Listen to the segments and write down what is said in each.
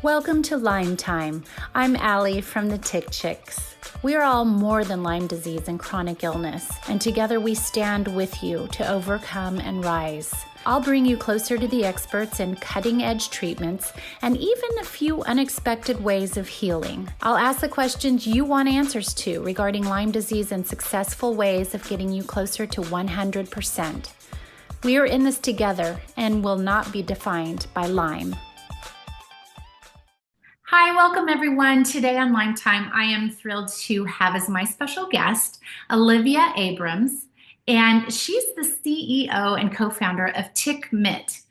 Welcome to Lyme Time. I'm Allie from the Tick Chicks. We are all more than Lyme disease and chronic illness, and together we stand with you to overcome and rise. I'll bring you closer to the experts in cutting-edge treatments and even a few unexpected ways of healing. I'll ask the questions you want answers to regarding Lyme disease and successful ways of getting you closer to 100%. We are in this together and will not be defined by Lyme. Hi, welcome everyone. Today on Lyme Time, I am thrilled to have as my special guest, Olivia Abrams, and she's the CEO and co-founder of Tick Mitt.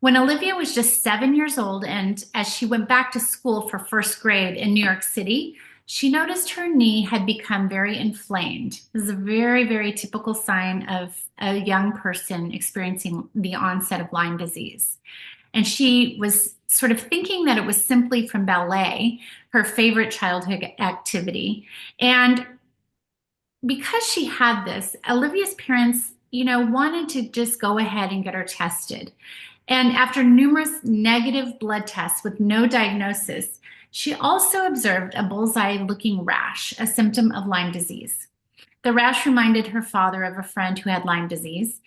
When Olivia was just 7 years old, and as she went back to school for first grade in New York City, she noticed her knee had become very inflamed. This is a very, very typical sign of a young person experiencing the onset of Lyme disease. And she was sort of thinking that it was simply from ballet, her favorite childhood activity. And because she had this, Olivia's parents, wanted to just go ahead and get her tested. And after numerous negative blood tests with no diagnosis, she also observed a bullseye-looking rash, a symptom of Lyme disease. The rash reminded her father of a friend who had Lyme disease,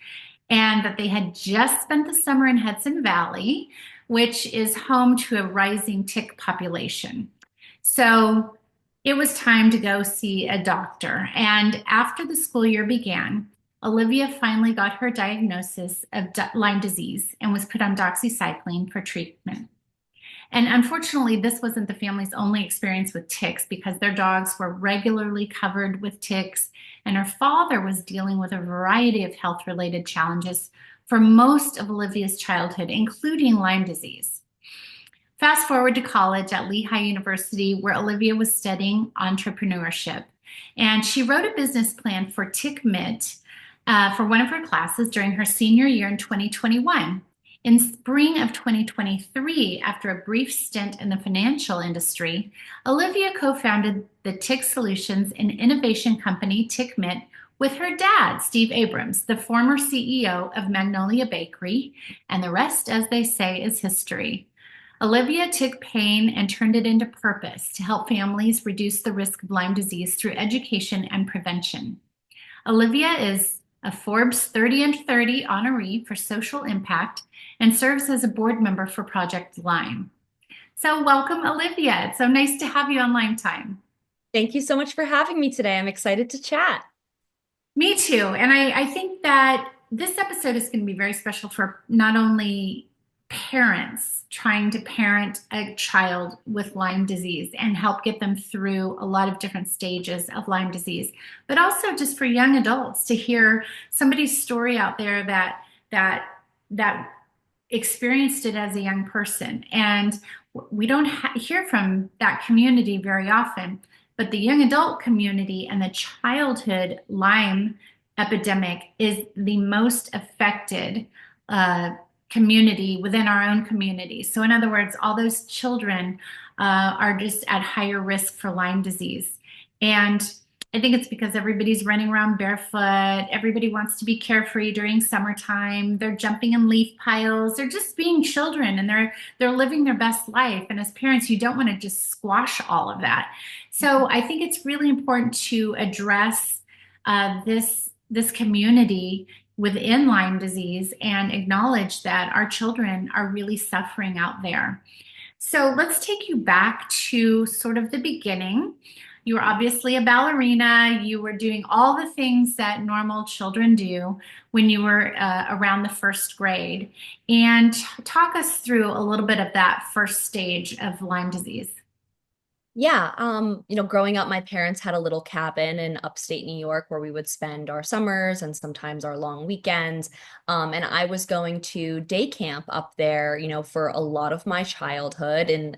and that they had just spent the summer in Hudson Valley, which is home to a rising tick population. So it was time to go see a doctor. And after the school year began, Olivia finally got her diagnosis of Lyme disease and was put on doxycycline for treatment. And unfortunately, this wasn't the family's only experience with ticks because their dogs were regularly covered with ticks, and her father was dealing with a variety of health-related challenges for most of Olivia's childhood, including Lyme disease. Fast forward to college at Lehigh University, where Olivia was studying entrepreneurship. And she wrote a business plan for Tick Mitt for one of her classes during her senior year in 2021. In spring of 2023, after a brief stint in the financial industry, Olivia co-founded the Tick Solutions and innovation company Tick Mitt with her dad, Steve Abrams, the former CEO of Magnolia Bakery, and the rest, as they say, is history. Olivia took pain and turned it into purpose to help families reduce the risk of Lyme disease through education and prevention. Olivia is a Forbes 30 and 30 honoree for social impact and serves as a board member for Project Lyme. So welcome, Olivia. It's so nice to have you on Lyme Time. Thank you so much for having me today. I'm excited to chat. Me too. And I think that this episode is going to be very special for not only parents trying to parent a child with Lyme disease and help get them through a lot of different stages of Lyme disease, but also just for young adults to hear somebody's story out there that experienced it as a young person. And we don't hear from that community very often, but the young adult community and the childhood Lyme epidemic is the most affected community within our own community. So in other words, all those children are just at higher risk for Lyme disease. And I think it's because everybody's running around barefoot. Everybody wants to be carefree during summertime. They're jumping in leaf piles. They're just being children, and they're living their best life. And as parents, you don't want to just squash all of that. So I think it's really important to address this community within Lyme disease and acknowledge that our children are really suffering out there. So let's take you back to sort of the beginning. You were obviously a ballerina. You were doing all the things that normal children do when you were around the first grade. And talk us through a little bit of that first stage of Lyme disease. Yeah, growing up, my parents had a little cabin in upstate New York where we would spend our summers and sometimes our long weekends. And I was going to day camp up there, for a lot of my childhood in,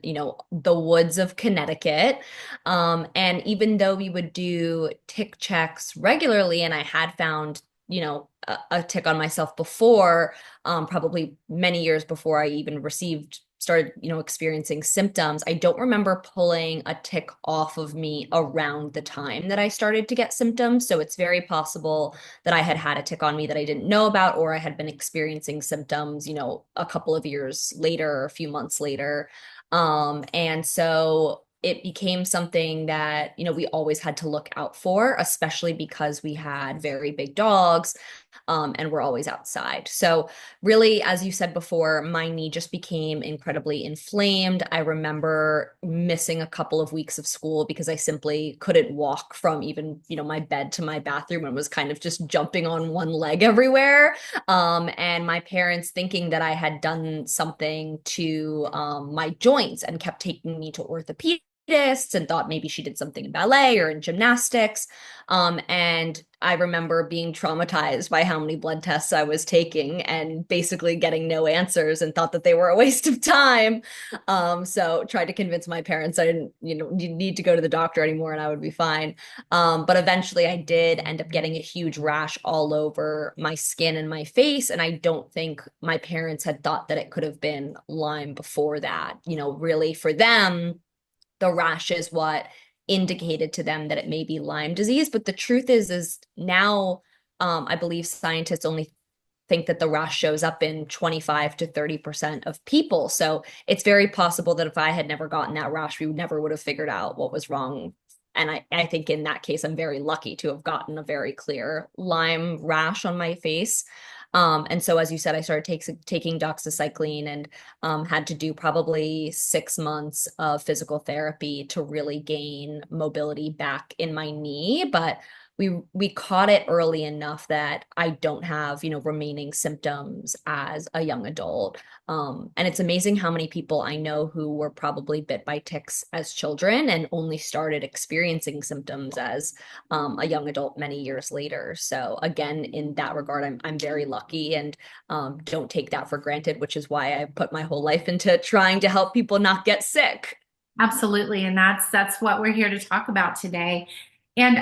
the woods of Connecticut. And even though we would do tick checks regularly, and I had found, a tick on myself before, probably many years before I even received started, experiencing symptoms. I don't remember pulling a tick off of me around the time that I started to get symptoms. So it's very possible that I had had a tick on me that I didn't know about, or I had been experiencing symptoms, a couple of years later or a few months later. And so it became something that, we always had to look out for, especially because we had very big dogs, and we're always outside. So, really, as you said before, my knee just became incredibly inflamed. I remember missing a couple of weeks of school because I simply couldn't walk from even, my bed to my bathroom and was kind of just jumping on one leg everywhere. And my parents thinking that I had done something to my joints and kept taking me to orthopedics and thought maybe she did something in ballet or in gymnastics. And I remember being traumatized by how many blood tests I was taking and basically getting no answers and thought that they were a waste of time. So tried to convince my parents I didn't, need to go to the doctor anymore and I would be fine. But eventually I did end up getting a huge rash all over my skin and my face. And I don't think my parents had thought that it could have been Lyme before that. Really for them, the rash is what indicated to them that it may be Lyme disease. But the truth is now, I believe scientists only think that the rash shows up in 25 to 30% of people. So it's very possible that if I had never gotten that rash, we never would have figured out what was wrong. And I think in that case, I'm very lucky to have gotten a very clear Lyme rash on my face. And so, as you said, I started taking doxycycline and had to do probably 6 months of physical therapy to really gain mobility back in my knee. But we caught it early enough that I don't have, remaining symptoms as a young adult. And it's amazing how many people I know who were probably bit by ticks as children and only started experiencing symptoms as a young adult many years later. So again, in that regard, I'm very lucky and don't take that for granted, which is why I put my whole life into trying to help people not get sick. Absolutely, and that's what we're here to talk about today. And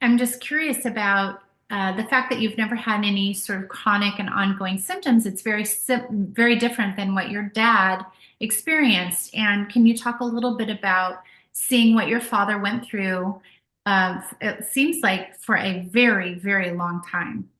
I'm just curious about the fact that you've never had any sort of chronic and ongoing symptoms. It's very different than what your dad experienced. And can you talk a little bit about seeing what your father went through? It seems like for a very, very long time.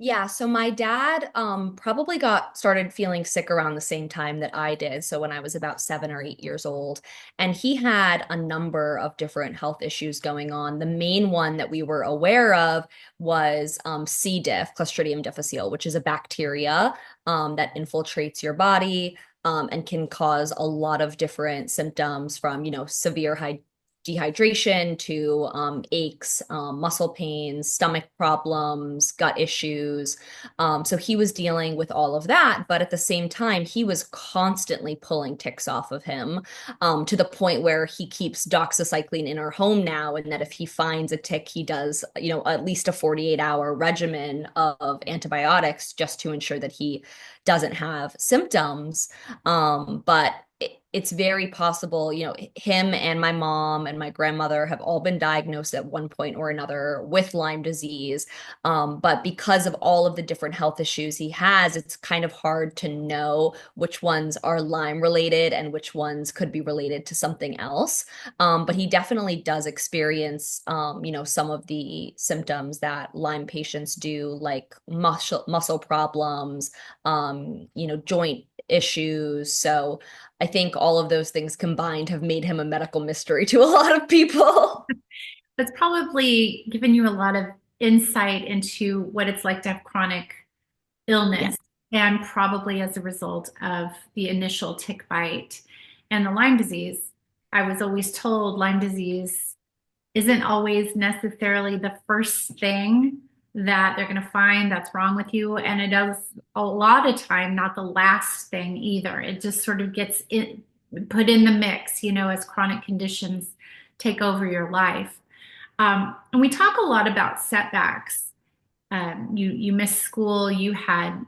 Yeah, so my dad probably got started feeling sick around the same time that I did. So when I was about 7 or 8 years old, and he had a number of different health issues going on. The main one that we were aware of was C. diff, Clostridium difficile, which is a bacteria that infiltrates your body and can cause a lot of different symptoms from, severe dehydration to aches, muscle pains, stomach problems, gut issues. So he was dealing with all of that. But at the same time, he was constantly pulling ticks off of him to the point where he keeps doxycycline in our home now. And that if he finds a tick, he does, at least a 48-hour regimen of antibiotics just to ensure that he doesn't have symptoms. But it's very possible, him and my mom and my grandmother have all been diagnosed at one point or another with Lyme disease. But because of all of the different health issues he has, it's kind of hard to know which ones are Lyme related and which ones could be related to something else. But he definitely does experience, some of the symptoms that Lyme patients do, like muscle problems, joint issues. So I think all of those things combined have made him a medical mystery to a lot of people. That's probably given you a lot of insight into what it's like to have chronic Yeah. illness, and probably as a result of the initial tick bite and the Lyme disease. I was always told Lyme disease isn't always necessarily the first thing that they're going to find that's wrong with you. And it is a lot of time not the last thing either. It just sort of gets put in the mix, as chronic conditions take over your life. And we talk a lot about setbacks. You missed school, you had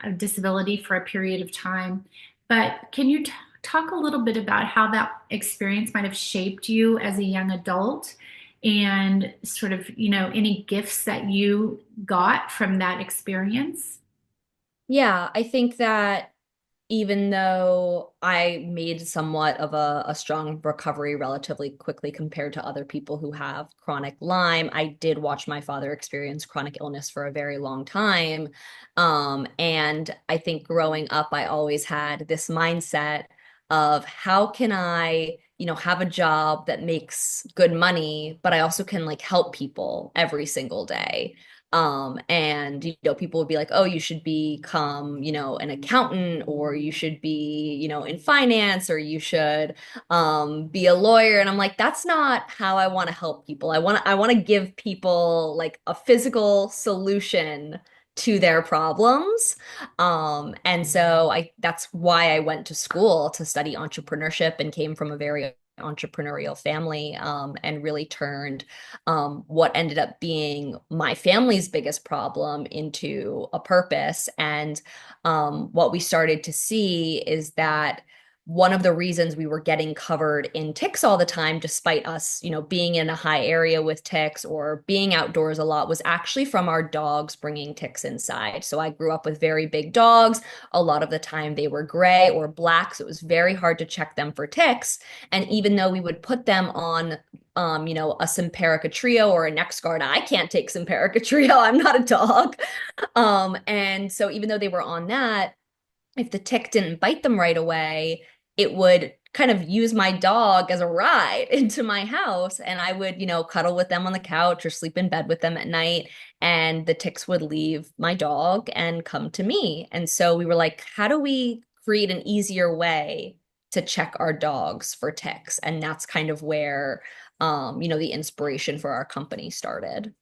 a disability for a period of time, but can you talk a little bit about how that experience might have shaped you as a young adult and sort of, any gifts that you got from that experience? Yeah, I think that even though I made somewhat of a strong recovery relatively quickly compared to other people who have chronic Lyme, I did watch my father experience chronic illness for a very long time. And I think growing up, I always had this mindset of how can I, have a job that makes good money, but I also can like help people every single day. And people would be like, oh, you should become, an accountant, or you should be, in finance, or you should be a lawyer. And I'm like, that's not how I want to help people. I want to give people like a physical solution to their problems. And so that's why I went to school to study entrepreneurship and came from a very entrepreneurial family, and really turned what ended up being my family's biggest problem into a purpose. And what we started to see is that one of the reasons we were getting covered in ticks all the time, despite us, being in a high area with ticks or being outdoors a lot, was actually from our dogs bringing ticks inside. So I grew up with very big dogs. A lot of the time they were gray or black, so it was very hard to check them for ticks. And even though we would put them on a Simparica Trio or a NexGard. I can't take Simparica Trio. I'm not a dog. And so even though they were on that, if the tick didn't bite them right away, it would kind of use my dog as a ride into my house. And I would, cuddle with them on the couch or sleep in bed with them at night. And the ticks would leave my dog and come to me. And so we were like, how do we create an easier way to check our dogs for ticks? And that's kind of where, the inspiration for our company started.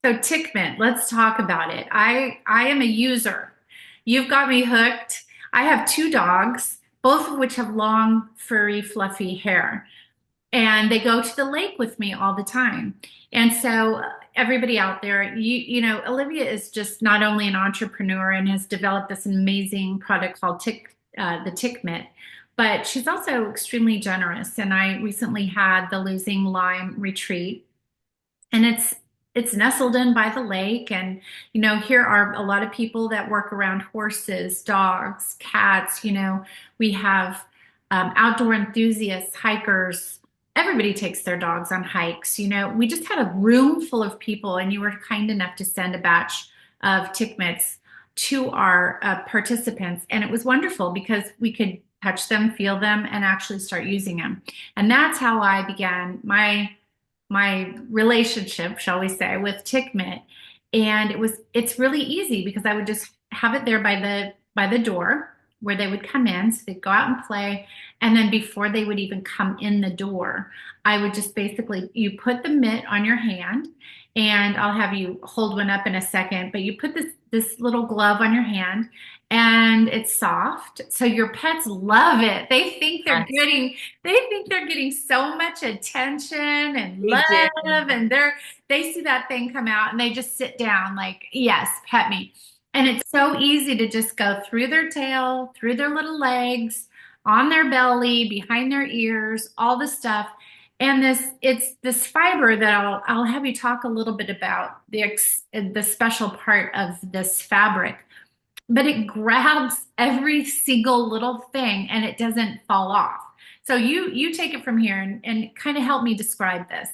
So Tick Mitt, let's talk about it. I am a user. You've got me hooked. I have two dogs, both of which have long, furry, fluffy hair, and they go to the lake with me all the time. And so everybody out there, Olivia is just not only an entrepreneur and has developed this amazing product called the Tick Mitt, but she's also extremely generous. And I recently had the Losing Lyme retreat, and it's nestled in by the lake. And here are a lot of people that work around horses, dogs, cats. We have outdoor enthusiasts, hikers. Everybody takes their dogs on hikes. We just had a room full of people, and you were kind enough to send a batch of tick mitts to our participants, and it was wonderful because we could touch them, feel them, and actually start using them. And that's how I began my relationship, shall we say, with Tick Mitt. And it's really easy because I would just have it there by the door where they would come in. So they'd go out and play. And then before they would even come in the door, I would just basically, you put the mitt on your hand, and I'll have you hold one up in a second, but you put this little glove on your hand, and it's soft. So your pets love it. Yes, They think they're getting so much attention and they love, do. and they see that thing come out and they just sit down like, yes, pet me. And it's so easy to just go through their tail, through their little legs, on their belly, behind their ears, all the stuff. And it's this fiber that I'll have you talk a little bit about the special part of this fabric, but it grabs every single little thing and it doesn't fall off. So you take it from here and kind of help me describe this.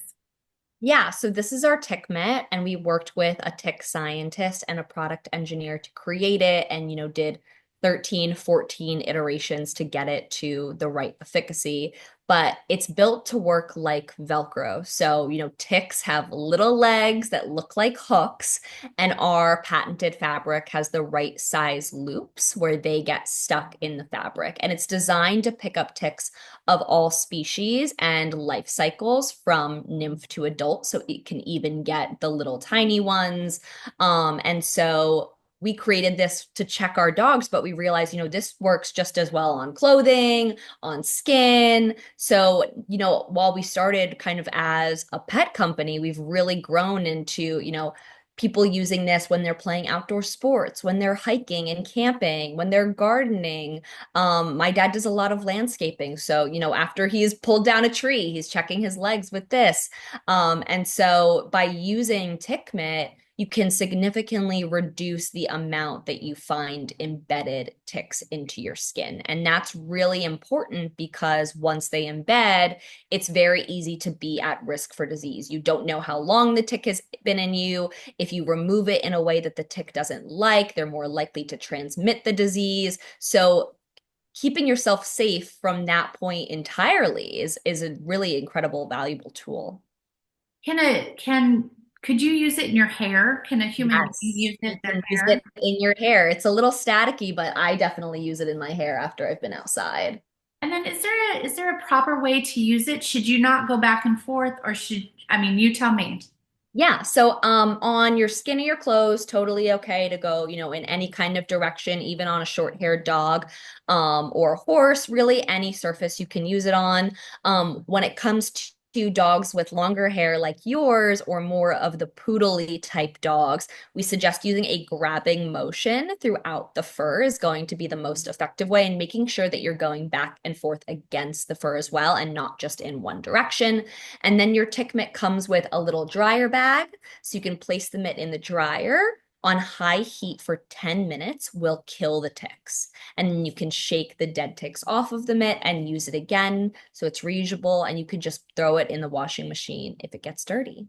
Yeah, so this is our tick mitt, and we worked with a tick scientist and a product engineer to create it, and did 13, 14 iterations to get it to the right efficacy. But it's built to work like Velcro. So, ticks have little legs that look like hooks, and our patented fabric has the right size loops where they get stuck in the fabric. And it's designed to pick up ticks of all species and life cycles from nymph to adult. So it can even get the little tiny ones. And so we created this to check our dogs, but we realized, this works just as well on clothing, on skin. So, while we started kind of as a pet company, we've really grown into, people using this when they're playing outdoor sports, when they're hiking and camping, when they're gardening. My dad does a lot of landscaping. So, after he's pulled down a tree, he's checking his legs with this. And so by using Tick Mitt, you can significantly reduce the amount that you find embedded ticks into your skin. And that's really important because once they embed, it's very easy to be at risk for disease. You don't know how long the tick has been in you. If you remove it in a way that the tick doesn't like, they're more likely to transmit the disease. So keeping yourself safe from that point entirely is a really incredible, valuable tool. Can could you use it in your hair? Can a human being Yes, use it you in their can use hair? it in your hair. It's a little staticky, but I definitely use it in my hair after I've been outside. And then is there a proper way to use it? Should you not go back and forth, or should, I mean, you tell me. Yeah, so on your skin or your clothes, totally okay to go, in any kind of direction, even on a short-haired dog, or a horse, really any surface you can use it on. When it comes to dogs with longer hair like yours or more of the poodle-y type dogs, we suggest using a grabbing motion throughout the fur is going to be the most effective way, and making sure that you're going back and forth against the fur as well and not just in one direction. And then your tick mitt comes with a little dryer bag. So you can place the mitt in the dryer on high heat for 10 minutes will kill the ticks. And then you can shake the dead ticks off of the mitt and use it again. So it's reusable and you can just throw it in the washing machine if it gets dirty.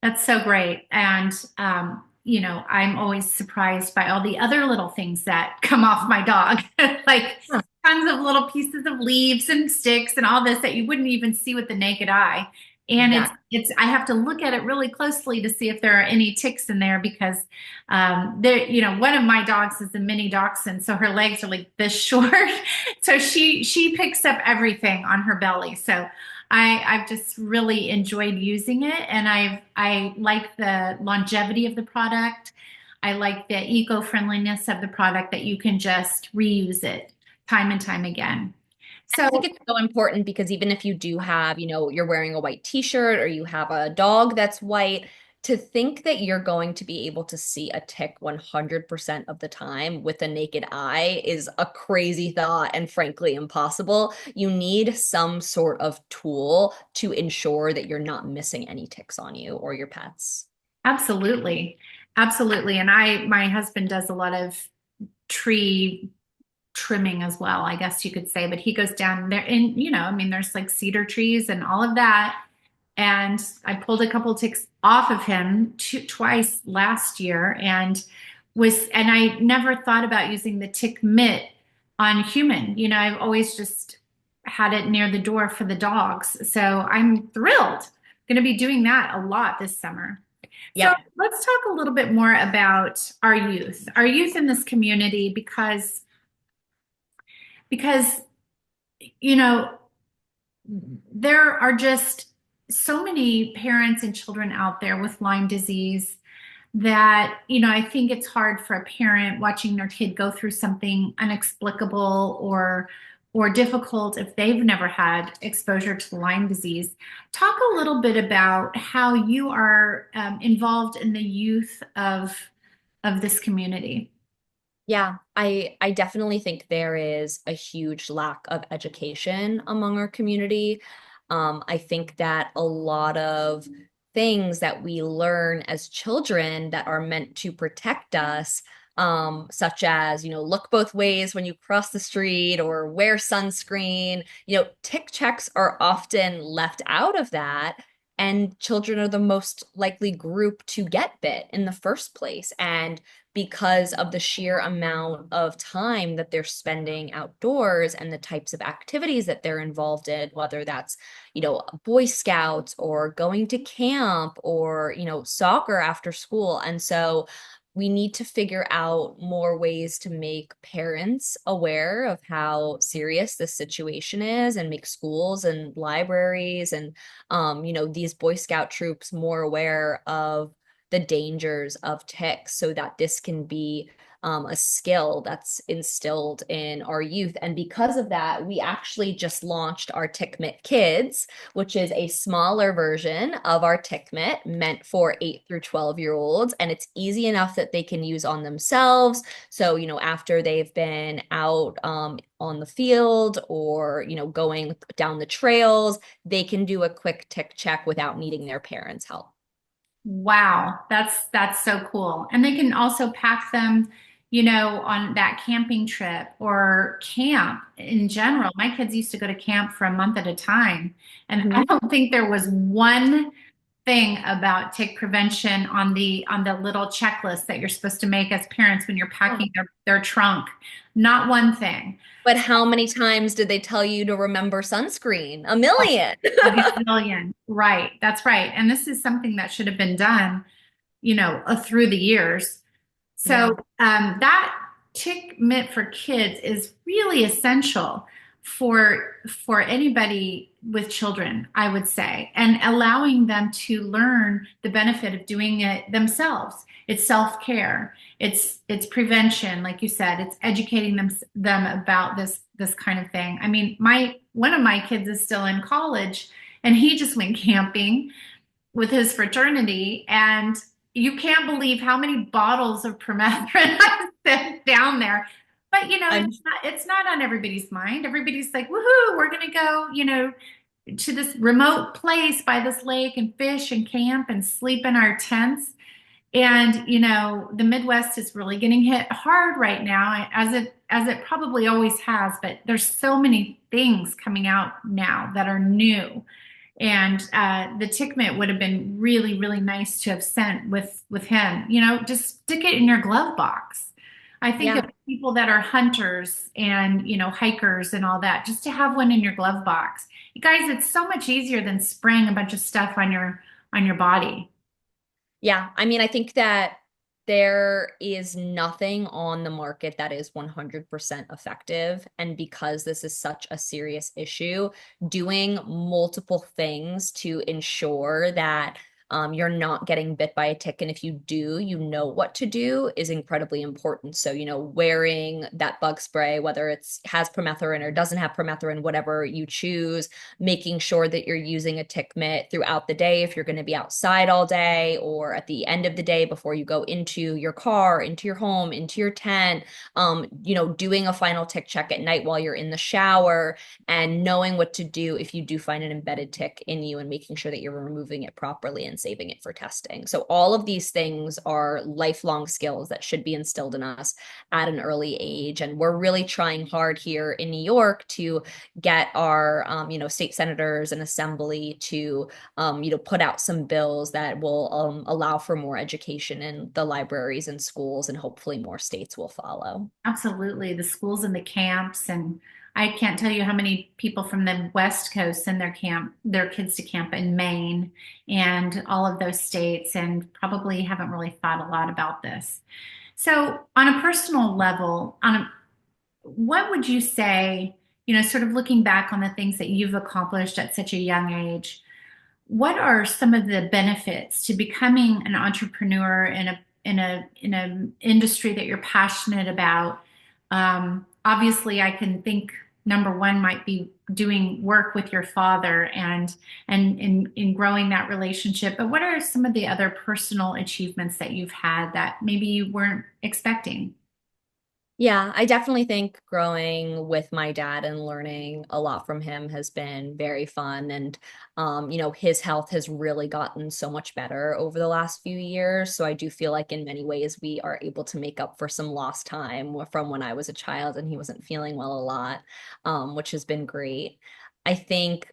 That's so great. And, I'm always surprised by all the other little things that come off my dog, like Huh. tons of little pieces of leaves and sticks and all this that you wouldn't even see with the naked eye. And Exactly. I have to look at it really closely to see if there are any ticks in there because, one of my dogs is a mini dachshund, so her legs are like this short. So she picks up everything on her belly. So I've just really enjoyed using it, and I like the longevity of the product. I like the eco-friendliness of the product that you can just reuse it time and time again. I So think it's so important because even if you do have, you're wearing a white t-shirt or you have a dog that's white, to think that you're going to be able to see a tick 100% of the time with a naked eye is a crazy thought and frankly impossible. You need some sort of tool to ensure that you're not missing any ticks on you or your pets. absolutely, absolutely. And my husband does a lot of tree trimming as well, I guess you could say, but he goes down there and, I mean, there's like cedar trees and all of that. And I pulled a couple ticks off of him twice last year and I never thought about using the tick mitt on human. I've always just had it near the door for the dogs. So I'm thrilled. Going to be doing that a lot this summer. So Yep. let's talk a little bit more about our youth in this community, because you know there are just so many parents and children out there with Lyme disease that I think it's hard for a parent watching their kid go through something inexplicable or difficult if they've never had exposure to Lyme disease. Talk a little bit about how you are involved in the youth of this community. Yeah, I definitely think there is a huge lack of education among our community. I think that a lot of things that we learn as children that are meant to protect us, such as, look both ways when you cross the street or wear sunscreen, tick checks are often left out of that. And children are the most likely group to get bit in the first place. And because of the sheer amount of time that they're spending outdoors and the types of activities that they're involved in, whether that's, Boy Scouts or going to camp or, soccer after school. And so we need to figure out more ways to make parents aware of how serious this situation is and make schools and libraries and, these Boy Scout troops more aware of the dangers of ticks so that this can be a skill that's instilled in our youth. And because of that, we actually just launched our Tick Mitt Kids, which is a smaller version of our Tick Mitt meant for 8 through 12-year-olds. And it's easy enough that they can use on themselves. So, after they've been out on the field or, going down the trails, they can do a quick tick check without needing their parents' help. Wow, that's so cool. And they can also pack them, on that camping trip or camp in general. My kids used to go to camp for a month at a time, and I Mhm. don't think there was one thing about tick prevention on the little checklist that you're supposed to make as parents when you're packing their trunk. Not one thing. But how many times did they tell you to remember sunscreen? A million. A gazillion. Right. That's right. And this is something that should have been done, through the years. So Yeah. that tick mitt for kids is really essential for anybody with children, I would say, and allowing them to learn the benefit of doing it themselves. It's self-care. It's prevention, like you said. It's educating them about this kind of thing. I mean, my one of my kids is still in college, and he just went camping with his fraternity, and you can't believe how many bottles of permethrin I sent down there. But I'm it's not on everybody's mind. Everybody's like, woohoo, we're gonna go, to this remote place by this lake and fish and camp and sleep in our tents. And the Midwest is really getting hit hard right now, as it probably always has, but there's so many things coming out now that are new. And the tick mitt would have been really, really nice to have sent with him. Just stick it in your glove box. I think of Yeah. people that are hunters and hikers and all that, just to have one in your glove box. You guys, it's so much easier than spraying a bunch of stuff on your body. Yeah, I mean, I think that there is nothing on the market that is 100% effective. And because this is such a serious issue, doing multiple things to ensure that you're not getting bit by a tick. And if you do, you know what to do is incredibly important. So, wearing that bug spray, whether it's has permethrin or doesn't have permethrin, whatever you choose, making sure that you're using a tick mitt throughout the day if you're going to be outside all day or at the end of the day before you go into your car, into your home, into your tent, doing a final tick check at night while you're in the shower and knowing what to do if you do find an embedded tick in you and making sure that you're removing it properly and saving it for testing. So all of these things are lifelong skills that should be instilled in us at an early age. And we're really trying hard here in New York to get our state senators and assembly to put out some bills that will allow for more education in the libraries and schools, and hopefully more states will follow. Absolutely. The schools and the camps. And I can't tell you how many people from the West Coast send their kids to camp in Maine and all of those states, and probably haven't really thought a lot about this. So, on a personal level, what would you say, sort of looking back on the things that you've accomplished at such a young age, what are some of the benefits to becoming an entrepreneur in a industry that you're passionate about? Obviously, I can think number one might be doing work with your father and in growing that relationship. But what are some of the other personal achievements that you've had that maybe you weren't expecting? Yeah, I definitely think growing with my dad and learning a lot from him has been very fun. And, his health has really gotten so much better over the last few years. So I do feel like in many ways we are able to make up for some lost time from when I was a child and he wasn't feeling well a lot, which has been great. I think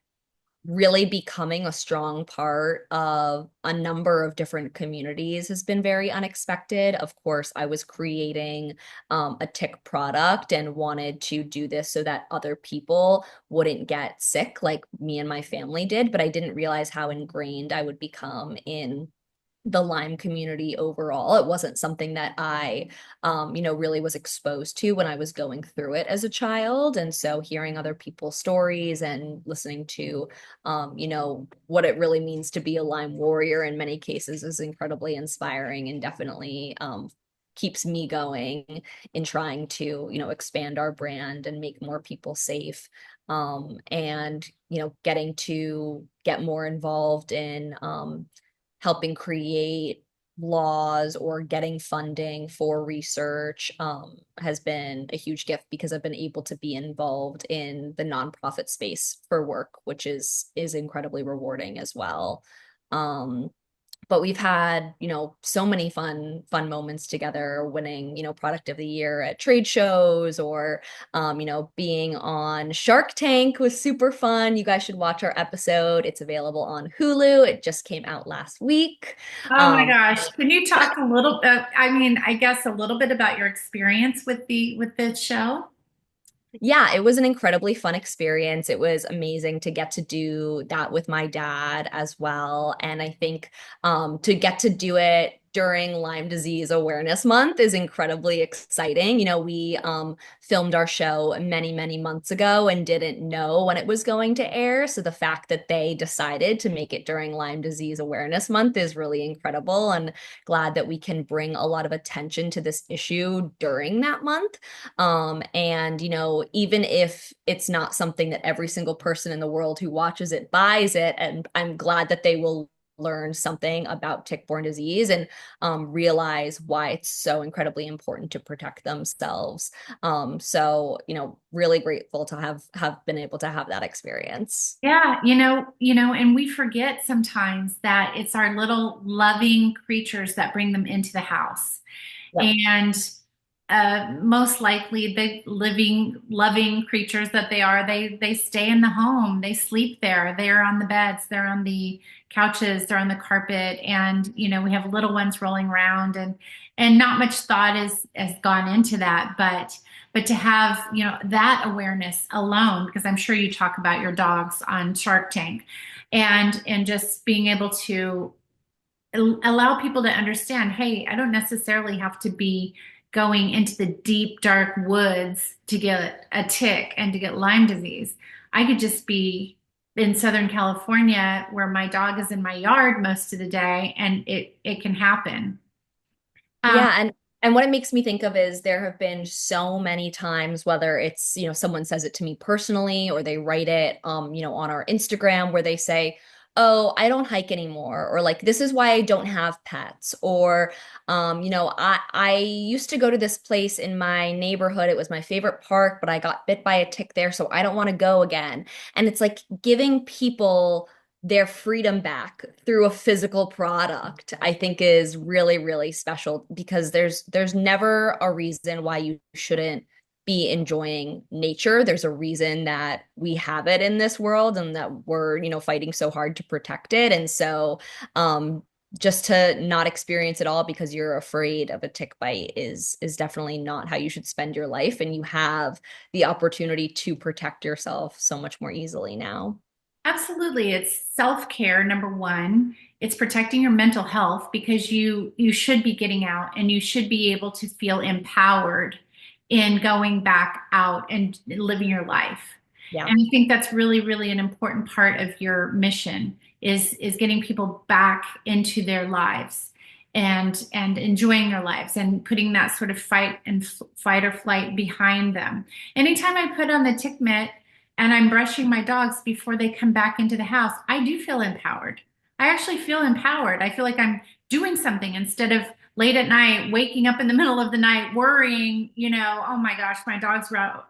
really becoming a strong part of a number of different communities has been very unexpected. Of course, I was creating a tick product and wanted to do this so that other people wouldn't get sick like me and my family did, but I didn't realize how ingrained I would become in the Lyme community overall. It wasn't something that I, really was exposed to when I was going through it as a child. And so hearing other people's stories and listening to, what it really means to be a Lyme warrior in many cases is incredibly inspiring and definitely, keeps me going in trying to, expand our brand and make more people safe. And, getting to get more involved in, helping create laws or getting funding for research has been a huge gift because I've been able to be involved in the nonprofit space for work, which is incredibly rewarding as well. Um, But we've had, so many fun moments together, winning, product of the year at trade shows, or being on Shark Tank was super fun. You guys should watch our episode. It's available on Hulu. It just came out last week. Oh my Um, gosh. Can you talk a little bit, I mean, I guess a little bit about your experience with the show? Yeah, it was an incredibly fun experience. It was amazing to get to do that with my dad as well. And I think to get to do it during Lyme Disease Awareness Month is incredibly exciting. We filmed our show many months ago and didn't know when it was going to air. So the fact that they decided to make it during Lyme Disease Awareness Month is really incredible, and glad that we can bring a lot of attention to this issue during that month. And, even if it's not something that every single person in the world who watches it buys it, and I'm glad that they will learn something about tick-borne disease and realize why it's so incredibly important to protect themselves. So, really grateful to have been able to have that experience. Yeah, and we forget sometimes that it's our little loving creatures that bring them into the house. Yep. And most likely the living, loving creatures that they are, they stay in the home, they sleep there, they're on the beds, they're on the couches, they're on the carpet, and we have little ones rolling around, and not much thought is has gone into that, but to have that awareness alone, because I'm sure you talk about your dogs on Shark Tank, and just being able to allow people to understand, hey, I don't necessarily have to be going into the deep, dark woods to get a tick and to get Lyme disease. I could just be in Southern California where my dog is in my yard most of the day, and it can happen. Um, Yeah, and what it makes me think of is there have been so many times, whether it's, someone says it to me personally, or they write it on our Instagram, where they say, "Oh, I don't hike anymore," or like, "This is why I don't have pets," or I used to go to this place in my neighborhood. It was my favorite park, but I got bit by a tick there, so I don't want to go again." And it's like giving people their freedom back through a physical product, I think is really special, because there's never a reason why you shouldn't be enjoying nature. There's a reason that we have it in this world, and that we're, fighting so hard to protect it. And so just to not experience it all because you're afraid of a tick bite is definitely not how you should spend your life. And you have the opportunity to protect yourself so much more easily now. Absolutely. It's self-care, number one. It's protecting your mental health because you should be getting out and you should be able to feel empowered in going back out and living your life. Yeah. And I think that's really an important part of your mission is getting people back into their lives and enjoying their lives and putting that sort of fight or flight behind them. Anytime I put on the Tick Mitt and I'm brushing my dogs before they come back into the house, I do feel empowered. I actually feel empowered. I feel like I'm doing something instead of late at night, waking up in the middle of the night, worrying, oh my gosh, my dogs were out,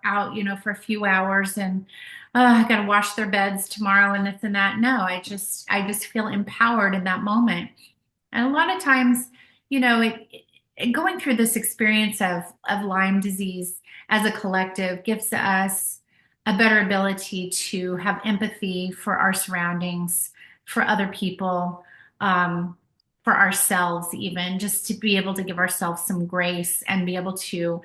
for a few hours and I got to wash their beds tomorrow and this and that. No, I just feel empowered in that moment. And a lot of times, going through this experience of Lyme disease as a collective gives us a better ability to have empathy for our surroundings, for other people, for ourselves, even just to be able to give ourselves some grace and be able to,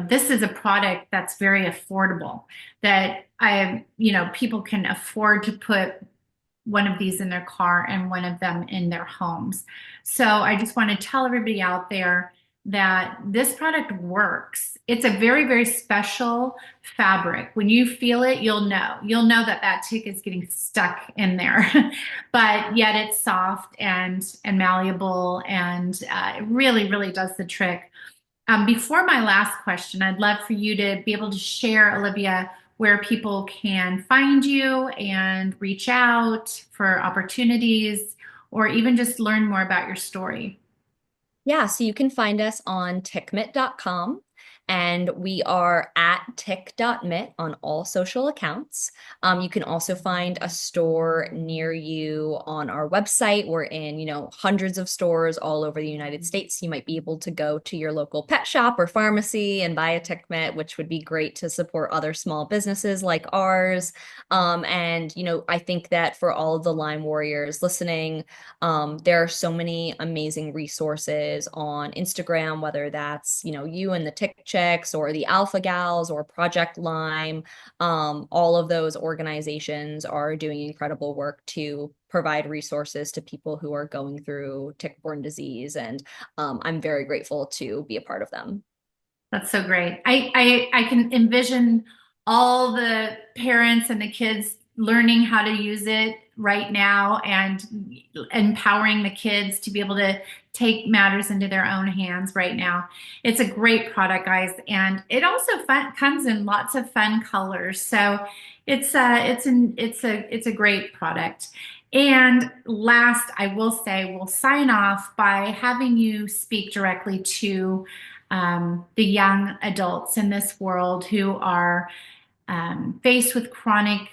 this is a product that's very affordable that people can afford to put one of these in their car and one of them in their homes. So I just want to tell everybody out there that this product works. It's a very special fabric. When you feel it, you'll know. You'll know that that tick is getting stuck in there, but yet it's soft and malleable, and it really does the trick. Before my last question, I'd love for you to be able to share, Olivia, where people can find you and reach out for opportunities or even just learn more about your story. Yeah, so you can find us on tickmitt.com. And we are at tick.mitt on all social accounts. You can also find a store near you on our website. We're in, hundreds of stores all over the United States. You might be able to go to your local pet shop or pharmacy and buy a Tick Mitt, which would be great to support other small businesses like ours. I think that for all of the Lyme warriors listening, there are so many amazing resources on Instagram, whether that's, you and the Tick Chicks or the Alpha Gals or Project Lyme. All of those organizations are doing incredible work to provide resources to people who are going through tick-borne disease. And I'm very grateful to be a part of them. That's so great. I can envision all the parents and the kids learning how to use it right now and empowering the kids to be able to take matters into their own hands right now. It's a great product, guys, and it also comes in lots of fun colors. So it's a great product. And last, I will say, we'll sign off by having you speak directly to the young adults in this world who are faced with chronic,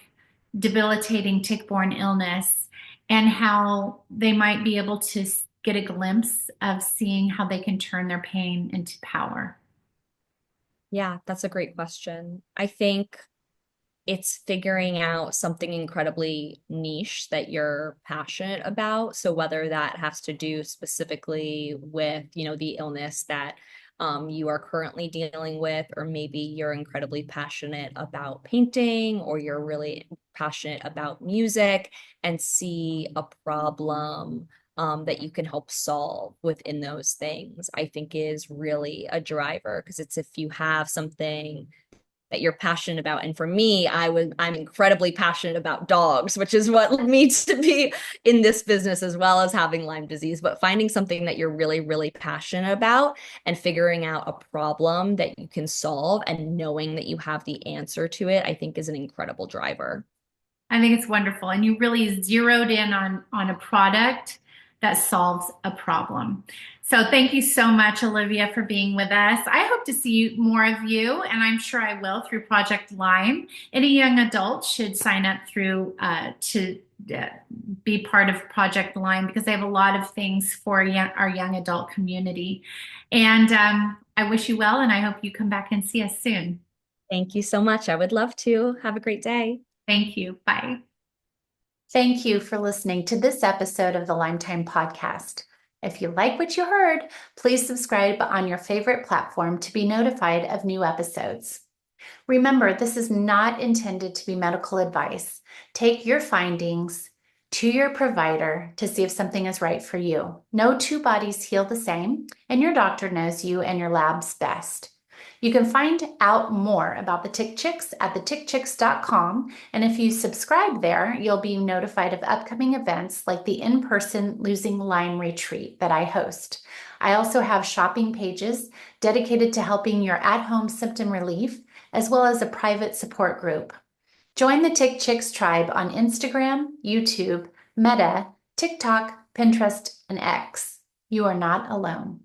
debilitating tick-borne illness and how they might be able to get a glimpse of seeing how they can turn their pain into power. Yeah, that's a great question. I think it's figuring out something incredibly niche that you're passionate about. So whether that has to do specifically with, the illness that you are currently dealing with, or maybe you're incredibly passionate about painting, or you're really passionate about music and see a problem that you can help solve within those things, I think is really a driver. Because it's if you have something that you're passionate about. And for me, I'm incredibly passionate about dogs, which is what led me to be in this business as well as having Lyme disease. But finding something that you're really, really passionate about and figuring out a problem that you can solve and knowing that you have the answer to it, I think is an incredible driver. I think it's wonderful. And you really zeroed in on a product that solves a problem. So thank you so much, Olivia, for being with us. I hope to see more of you, and I'm sure I will through Project Lyme. Any young adult should sign up through to be part of Project Lyme because they have a lot of things for our young adult community. And I wish you well, and I hope you come back and see us soon. Thank you so much. I would love to. Have a great day. Thank you. Bye. Thank you for listening to this episode of the Lyme Time Podcast. If you like what you heard, please subscribe on your favorite platform to be notified of new episodes. Remember, this is not intended to be medical advice. Take your findings to your provider to see if something is right for you. No two bodies heal the same, and your doctor knows you and your labs best. You can find out more about the Tick Chicks at thetickchicks.com, and if you subscribe there, you'll be notified of upcoming events like the in-person Losing Lyme retreat that I host. I also have shopping pages dedicated to helping your at-home symptom relief, as well as a private support group. Join the Tick Chicks tribe on Instagram, YouTube, Meta, TikTok, Pinterest, and X. You are not alone.